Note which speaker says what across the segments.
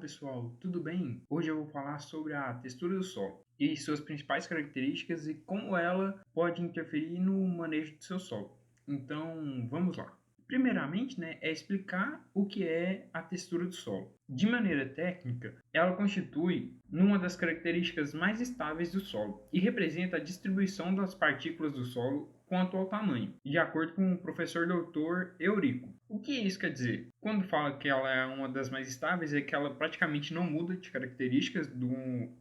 Speaker 1: pessoal, tudo bem? Hoje eu vou falar sobre a textura do solo e suas principais características e como ela pode interferir no manejo do seu solo. Então, vamos lá. Primeiramente, é explicar o que é a textura do solo. De maneira técnica, ela constitui uma das características mais estáveis do solo e representa a distribuição das partículas do solo quanto ao tamanho, de acordo com o professor Dr. Eurico. O que isso quer dizer? Quando fala que ela é uma das mais estáveis, é que ela praticamente não muda de características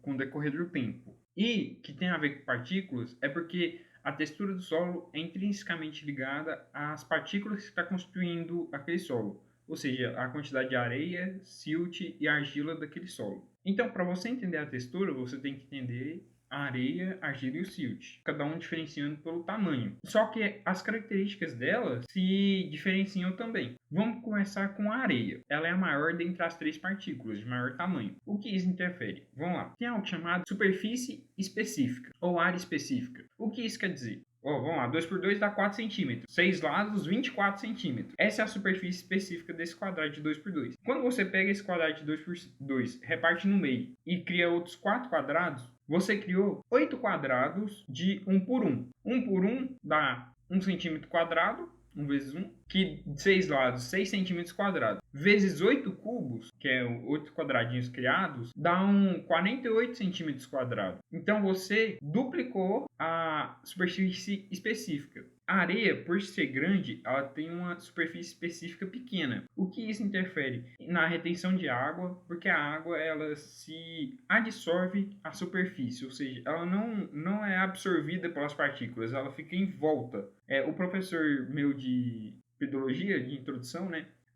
Speaker 1: com o decorrer do tempo. E que tem a ver com partículas é porque a textura do solo é intrinsecamente ligada às partículas que está constituindo aquele solo, ou seja, a quantidade de areia, silt e argila daquele solo. Então, para você entender a textura, você tem que entender a areia, a argila e o silt, cada um diferenciando pelo tamanho. Só que as características delas se diferenciam também. Vamos começar com a areia. Ela é a maior dentre as três partículas, de maior tamanho. O que isso interfere? Vamos lá. Tem algo chamado superfície específica, ou área específica. O que isso quer dizer? Vamos lá, 2 por 2 dá 4 centímetros. 6 lados, 24 centímetros. Essa é a superfície específica desse quadrado de 2 por 2. Quando você pega esse quadrado de 2 por 2, reparte no meio e cria outros 4 quadrados, você criou 8 quadrados de 1 por 1. 1 por 1 dá 1 centímetro quadrado, 1 vezes 1, que de 6 lados, 6 centímetros quadrados, vezes 8 cubos, que é 8 quadradinhos criados, dá 48 centímetros quadrados. Então você duplicou a superfície específica. A areia, por ser grande, ela tem uma superfície específica pequena. O que isso interfere? Na retenção de água, porque a água ela se adsorve à superfície, ou seja, ela não é absorvida pelas partículas, ela fica em volta. O professor meu de pedologia, de introdução,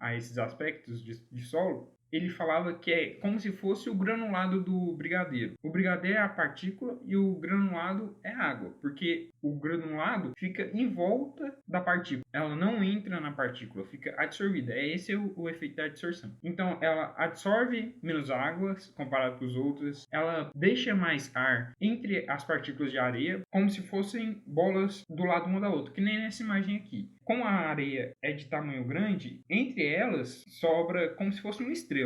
Speaker 1: a esses aspectos de solo, ele falava que é como se fosse o granulado do brigadeiro. O brigadeiro é a partícula e o granulado é a água, porque o granulado fica em volta da partícula. Ela não entra na partícula, fica adsorvida. Esse é o efeito da adsorção. Então, ela absorve menos água comparado com os outros. Ela deixa mais ar entre as partículas de areia, como se fossem bolas do lado uma da outra, que nem nessa imagem aqui. Como a areia é de tamanho grande, entre elas sobra como se fosse uma estrela,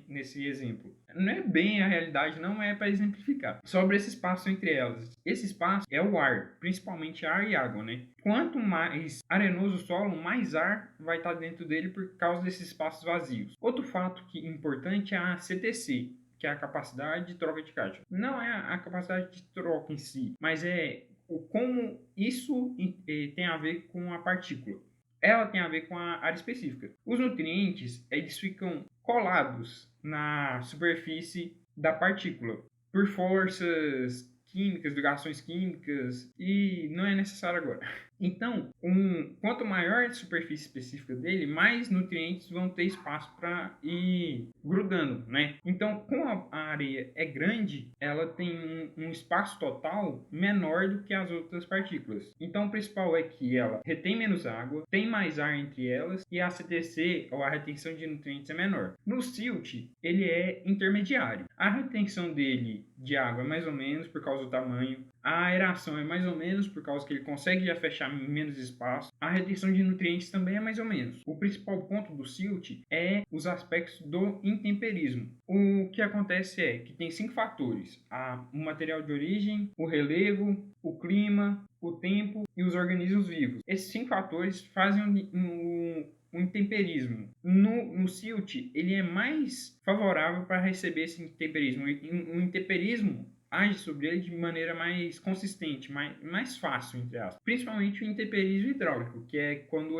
Speaker 1: nesse exemplo. Não é bem a realidade, não é para exemplificar. Sobra esse espaço entre elas. Esse espaço é o ar, principalmente ar e água, Quanto mais arenoso o solo, mais ar vai estar dentro dele por causa desses espaços vazios. Outro fato importante é a CTC, que é a capacidade de troca de cátion. Não é a capacidade de troca em si, mas é como isso tem a ver com a partícula. Ela tem a ver com a área específica. Os nutrientes, eles ficam colados na superfície da partícula por forças químicas, ligações químicas, e não é necessário agora. Então, quanto maior a superfície específica dele, mais nutrientes vão ter espaço para ir grudando, Então, como a areia é grande, ela tem um espaço total menor do que as outras partículas. Então, o principal é que ela retém menos água, tem mais ar entre elas e a CTC, ou a retenção de nutrientes, é menor. No silt, ele é intermediário. A retenção dele de água é mais ou menos por causa do tamanho. A aeração é mais ou menos por causa que ele consegue já fechar menos espaço. A retenção de nutrientes também é mais ou menos. O principal ponto do silt é os aspectos do intemperismo. O que acontece é que tem 5 fatores: o material de origem, o relevo, o clima, o tempo e os organismos vivos. Esses 5 fatores fazem o intemperismo. No silt, ele é mais favorável para receber esse intemperismo. O intemperismo age sobre ele de maneira mais consistente, mais fácil, entre aspas. Principalmente o intemperismo hidráulico, que é quando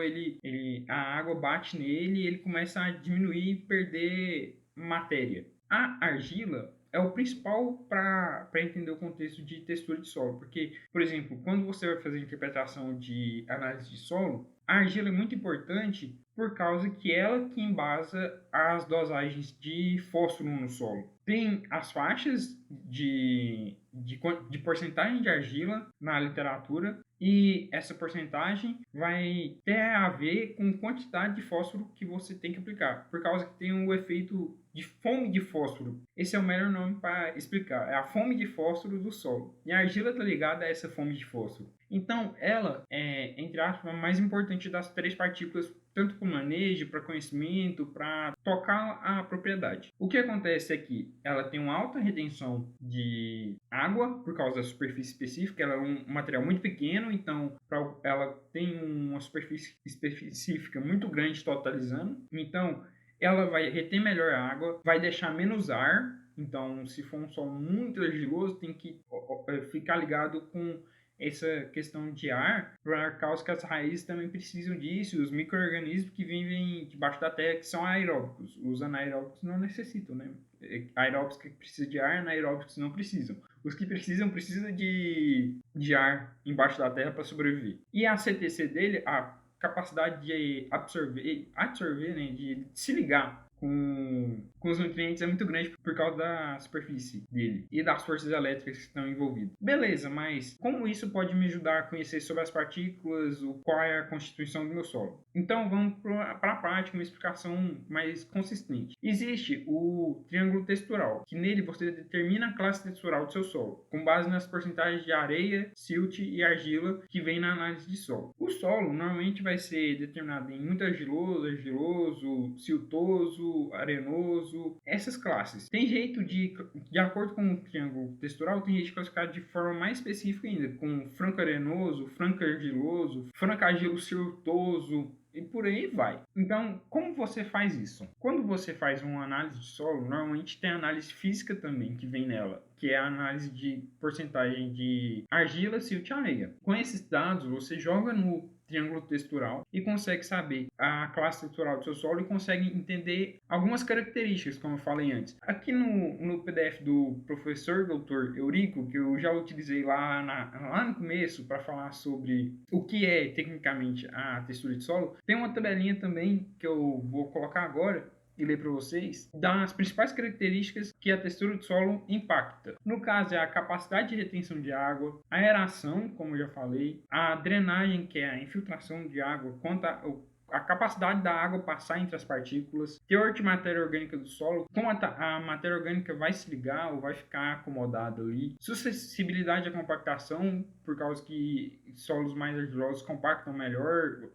Speaker 1: a água bate nele e ele começa a diminuir e perder matéria. A argila é o principal para entender o contexto de textura de solo, porque, por exemplo, quando você vai fazer interpretação de análise de solo, a argila é muito importante por causa que ela que embasa as dosagens de fósforo no solo. Tem as faixas de porcentagem de argila na literatura, e essa porcentagem vai ter a ver com a quantidade de fósforo que você tem que aplicar, por causa que tem o efeito de fome de fósforo. Esse é o melhor nome para explicar. É a fome de fósforo do solo. E a argila está ligada a essa fome de fósforo. Então, ela é, entre aspas, a mais importante das três partículas, tanto para o manejo, para conhecimento, para tocar a propriedade. O que acontece é que ela tem uma alta retenção de água por causa da superfície específica. Ela é um material muito pequeno, então ela tem uma superfície específica muito grande totalizando. Então, ela vai reter melhor a água, vai deixar menos ar. Então, se for um solo muito argiloso, tem que ficar ligado com essa questão de ar, por causa que as raízes também precisam disso, os micro-organismos que vivem debaixo da terra, que são aeróbicos. Os anaeróbicos não necessitam, né? Aeróbicos que precisam de ar, anaeróbicos não precisam. Os que precisam de ar embaixo da terra para sobreviver. E a CTC dele, a capacidade de absorver né, de se ligar com os nutrientes é muito grande por causa da superfície dele e das forças elétricas que estão envolvidas. Beleza, mas como isso pode me ajudar a conhecer sobre as partículas, qual é a constituição do meu solo? Então vamos para a prática, uma explicação mais consistente. Existe o triângulo textural, que nele você determina a classe textural do seu solo, com base nas porcentagens de areia, silt e argila que vem na análise de solo. O solo normalmente vai ser determinado em muito argiloso, siltoso, arenoso, essas classes. Tem jeito de acordo com o triângulo textural, tem jeito de classificar de forma mais específica ainda, com franco-arenoso, franco-argiloso, franco-argilo-siltoso, e por aí vai. Então, como você faz isso? Quando você faz uma análise de solo, normalmente tem análise física também que vem nela, que é a análise de porcentagem de argila, silt e areia. Com esses dados, você joga no triângulo textural e consegue saber a classe textural do seu solo e consegue entender algumas características, como eu falei antes. Aqui no PDF do professor Dr. Eurico, que eu já utilizei lá no começo para falar sobre o que é tecnicamente a textura de solo, tem uma tabelinha também que eu vou colocar agora e ler para vocês das principais características que a textura do solo impacta. No caso, é a capacidade de retenção de água, a aeração, como eu já falei, a drenagem, que é a infiltração de água, quanto a capacidade da água passar entre as partículas, teor de matéria orgânica do solo, como a matéria orgânica vai se ligar ou vai ficar acomodada ali, suscessibilidade à compactação, por causa que solos mais argilosos compactam melhor,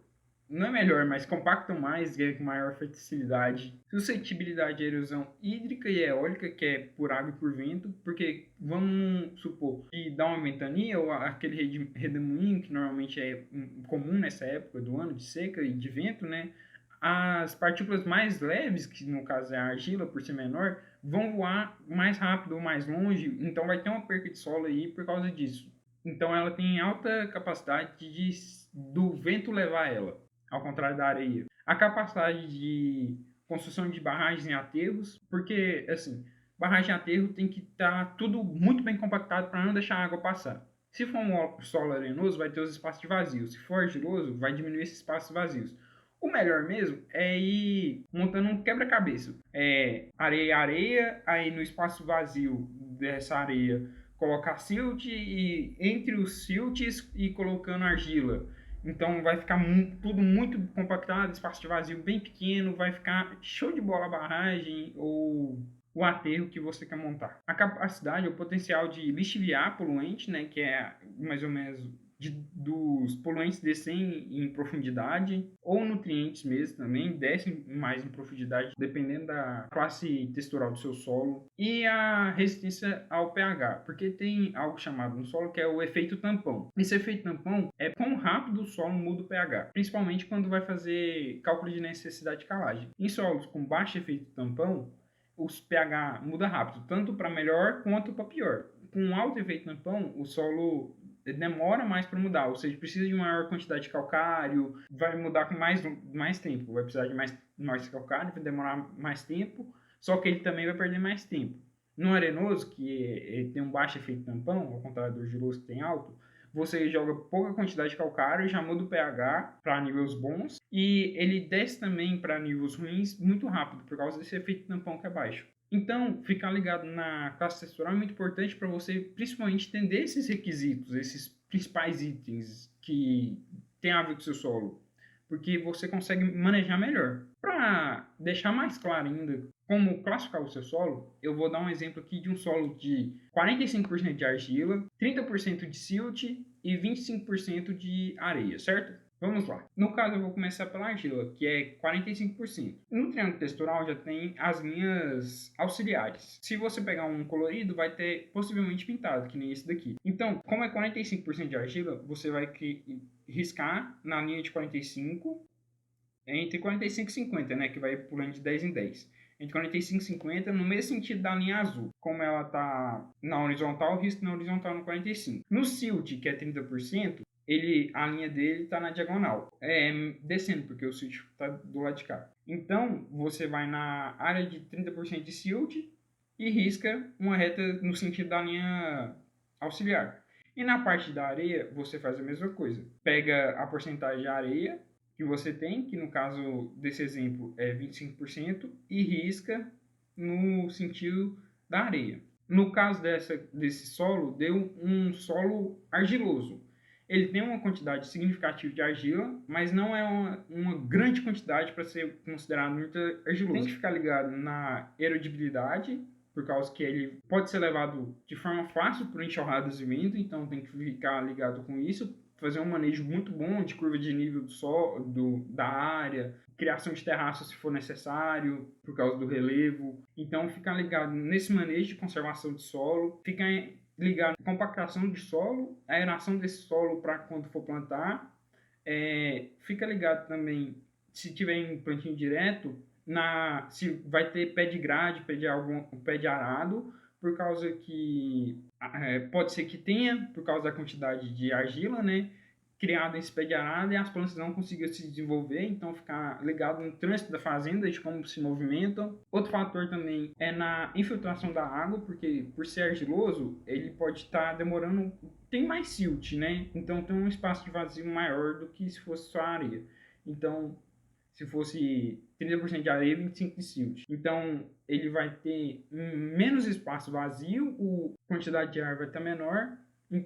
Speaker 1: não é melhor, mas compactam mais e é com maior facilidade. Suscetibilidade à erosão hídrica e eólica, que é por água e por vento, porque vamos supor que dá uma ventania ou aquele redemoinho que normalmente é comum nessa época do ano de seca e de vento, né? As partículas mais leves, que no caso é a argila, por ser menor, vão voar mais rápido ou mais longe, então vai ter uma perca de solo aí por causa disso. Então ela tem alta capacidade do vento levar ela, ao contrário da areia. A capacidade de construção de barragens em aterros, porque, assim, barragem em aterro tem que estar tudo muito bem compactado para não deixar a água passar. Se for um solo arenoso, vai ter os espaços de vazio. Se for argiloso, vai diminuir esses espaços vazios. O melhor mesmo é ir montando um quebra-cabeça. Areia, aí no espaço vazio dessa areia colocar silt e entre os silts e colocando argila. Então vai ficar tudo muito compactado, espaço de vazio bem pequeno, vai ficar show de bola a barragem ou o aterro que você quer montar. A capacidade, o potencial de lixiviar poluente, né, que é mais ou menos dos poluentes descem em profundidade, ou nutrientes mesmo também descem mais em profundidade, dependendo da classe textural do seu solo, e a resistência ao pH, porque tem algo chamado no solo que é o efeito tampão. Esse efeito tampão é quão rápido o solo muda o pH, principalmente quando vai fazer cálculo de necessidade de calagem. Em solos com baixo efeito tampão, os pH muda rápido, tanto para melhor quanto para pior. Com alto efeito tampão, o solo demora mais para mudar, ou seja, precisa de maior quantidade de calcário, vai mudar com mais tempo, vai precisar de mais calcário, vai demorar mais tempo, só que ele também vai perder mais tempo. No arenoso, que tem um baixo efeito tampão, ao contrário do argiloso que tem alto, você joga pouca quantidade de calcário, já muda o pH para níveis bons e ele desce também para níveis ruins muito rápido, por causa desse efeito tampão que é baixo. Então, ficar ligado na classe textural é muito importante para você, principalmente, entender esses requisitos, esses principais itens que tem a ver com o seu solo. porque você consegue manejar melhor. Para deixar mais claro ainda como classificar o seu solo, eu vou dar um exemplo aqui de um solo de 45% de argila, 30% de silt e 25% de areia, certo? Vamos lá. No caso, eu vou começar pela argila, que é 45%. No triângulo textural já tem as linhas auxiliares. Se você pegar um colorido, vai ter possivelmente pintado, que nem esse daqui. Então, como é 45% de argila, você vai riscar na linha de 45, entre 45 e 50, né, que vai pulando de 10 em 10. Entre 45 e 50, no mesmo sentido da linha azul. Como ela está na horizontal, eu risco na horizontal no 45. No silt, que é 30%, a linha dele está na diagonal, descendo, porque o silt está do lado de cá. Então, você vai na área de 30% de silt e risca uma reta no sentido da linha auxiliar. E na parte da areia, você faz a mesma coisa. Pega a porcentagem de areia que você tem, que no caso desse exemplo é 25%, e risca no sentido da areia. No caso desse solo, deu um solo argiloso. Ele tem uma quantidade significativa de argila, mas não é uma grande quantidade para ser considerado muito argiloso. Tem que ficar ligado na erodibilidade, por causa que ele pode ser levado de forma fácil por enxurradas de vento, então tem que ficar ligado com isso, fazer um manejo muito bom de curva de nível da área, criação de terraço se for necessário, por causa do relevo. Então, ficar ligado nesse manejo de conservação de solo, ficar ligado na compactação de solo, a aeração desse solo para quando for plantar. Fica ligado também, se tiver em plantio direto, se vai ter pé de grade, pé de arado, por causa que pode ser que tenha, por causa da quantidade de argila, né? Criado esse pé de arado e as plantas não conseguiam se desenvolver, então ficar ligado no trânsito da fazenda, de como se movimentam. Outro fator também é na infiltração da água, porque por ser argiloso, ele pode estar demorando, tem mais silt, né? Então tem um espaço de vazio maior do que se fosse só areia. Então, se fosse 30% de areia, 25% de silt. Então, ele vai ter menos espaço vazio, a quantidade de ar vai estar menor,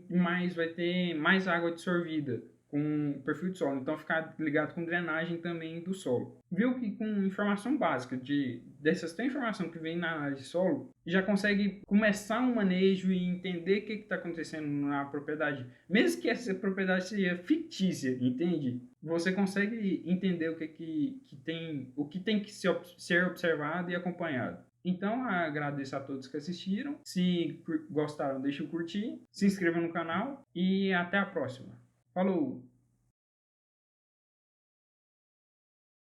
Speaker 1: mas vai ter mais água absorvida com o perfil de solo. Então, ficar ligado com drenagem também do solo. Viu que com informação básica dessas três informações que vem na análise de solo, já consegue começar um manejo e entender o que está acontecendo na propriedade. Mesmo que essa propriedade seja fictícia, entende? Você consegue entender o que tem que ser observado e acompanhado. Então, agradeço a todos que assistiram. Se gostaram, deixe o curtir, se inscreva no canal e até a próxima. Falou!